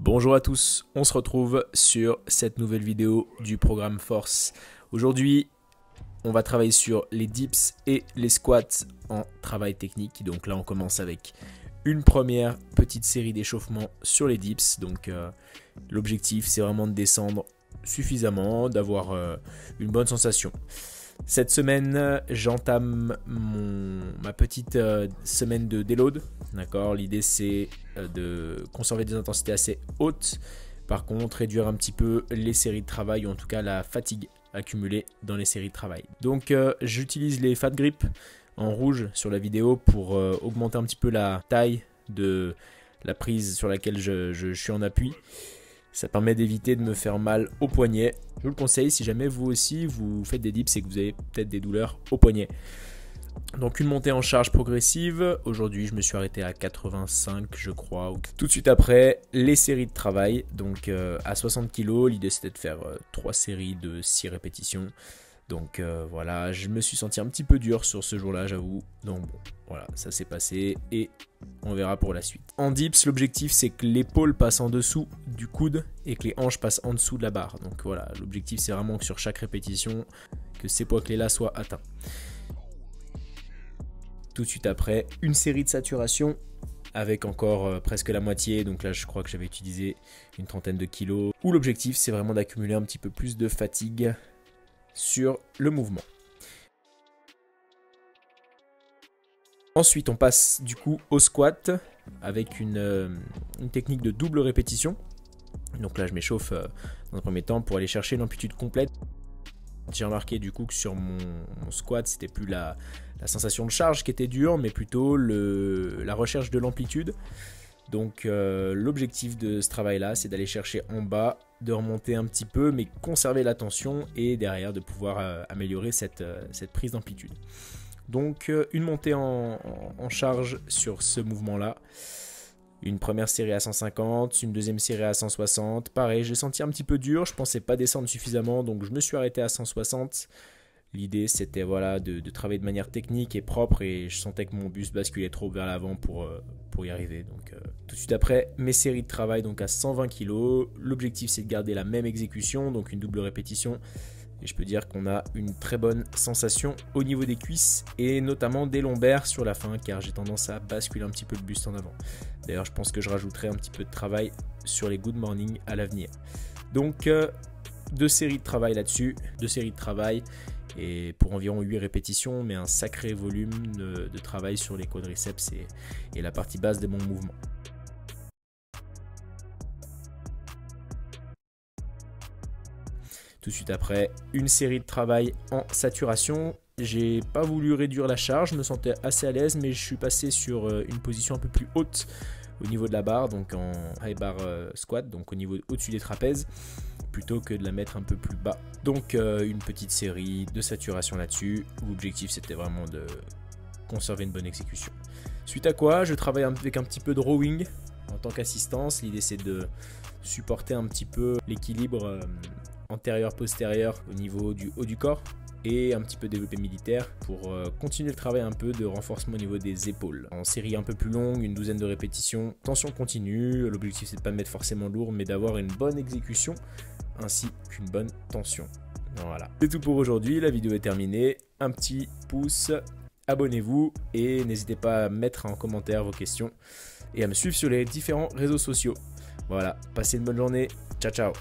Bonjour à tous, on se retrouve sur cette nouvelle vidéo du programme Force. Aujourd'hui, on va travailler sur les dips et les squats en travail technique. Donc là, on commence avec une première petite série d'échauffement sur les dips. Donc l'objectif, c'est vraiment de descendre suffisamment, d'avoir une bonne sensation. Cette semaine, j'entame ma petite semaine de déload. D'accord, l'idée c'est de conserver des intensités assez hautes. Par contre, réduire un petit peu les séries de travail ou en tout cas la fatigue accumulée dans les séries de travail. Donc, j'utilise les fat grip en rouge sur la vidéo pour augmenter un petit peu la taille de la prise sur laquelle je suis en appui. Ça permet d'éviter de me faire mal au poignet. Je vous le conseille si jamais vous aussi vous faites des dips et que vous avez peut-être des douleurs au poignet. Donc une montée en charge progressive. Aujourd'hui je me suis arrêté à 85 je crois. Tout de suite après les séries de travail. Donc à 60 kg, l'idée c'était de faire 3 séries de 6 répétitions. Donc voilà, je me suis senti un petit peu dur sur ce jour-là, j'avoue. Donc bon, voilà, ça s'est passé et on verra pour la suite. En dips, l'objectif c'est que l'épaule passe en dessous du coude et que les hanches passent en dessous de la barre. Donc voilà, l'objectif c'est vraiment que sur chaque répétition, que ces poids clés-là soient atteints. Tout de suite après, une série de saturation avec encore presque la moitié. Donc là, je crois que j'avais utilisé une trentaine de kilos. Où l'objectif c'est vraiment d'accumuler un petit peu plus de fatigue sur le mouvement. Ensuite, on passe du coup au squat avec une technique de double répétition. Donc là, je m'échauffe dans un premier temps pour aller chercher l'amplitude complète. J'ai remarqué du coup que sur mon squat, c'était plus la sensation de charge qui était dure, mais plutôt la recherche de l'amplitude. Donc l'objectif de ce travail-là, c'est d'aller chercher en bas, de remonter un petit peu, mais conserver la tension et derrière de pouvoir améliorer cette prise d'amplitude. Donc une montée en charge sur ce mouvement-là. Une première série à 150, une deuxième série à 160. Pareil, j'ai senti un petit peu dur, je pensais pas descendre suffisamment, donc je me suis arrêté à 160. L'idée c'était voilà, de travailler de manière technique et propre et je sentais que mon buste basculait trop vers l'avant pour y arriver. Donc tout de suite après, mes séries de travail donc à 120 kg. L'objectif c'est de garder la même exécution, donc une double répétition. Et je peux dire qu'on a une très bonne sensation au niveau des cuisses et notamment des lombaires sur la fin car j'ai tendance à basculer un petit peu le buste en avant. D'ailleurs, je pense que je rajouterai un petit peu de travail sur les good morning à l'avenir. Donc, 2 séries de travail là-dessus, 2 séries de travail et pour environ 8 répétitions, mais un sacré volume de travail sur les quadriceps et la partie basse de mon mouvement. Tout de suite après, une série de travail en saturation. J'ai pas voulu réduire la charge, je me sentais assez à l'aise, mais je suis passé sur une position un peu plus haute au niveau de la barre, donc en high bar squat, donc au-dessus des trapèzes, plutôt que de la mettre un peu plus bas. Donc une petite série de saturation là-dessus. L'objectif c'était vraiment de conserver une bonne exécution. Suite à quoi, je travaille avec un petit peu de rowing en tant qu'assistance. L'idée c'est de supporter un petit peu l'équilibre antérieur-postérieur au niveau du haut du corps et un petit peu développé militaire pour continuer le travail un peu de renforcement au niveau des épaules. En série un peu plus longue, une douzaine de répétitions, tension continue. L'objectif c'est de ne pas mettre forcément lourd mais d'avoir une bonne exécution ainsi qu'une bonne tension. Voilà, c'est tout pour aujourd'hui, la vidéo est terminée. Un petit pouce, abonnez-vous et n'hésitez pas à mettre en commentaire vos questions et à me suivre sur les différents réseaux sociaux. Voilà, passez une bonne journée, ciao ciao.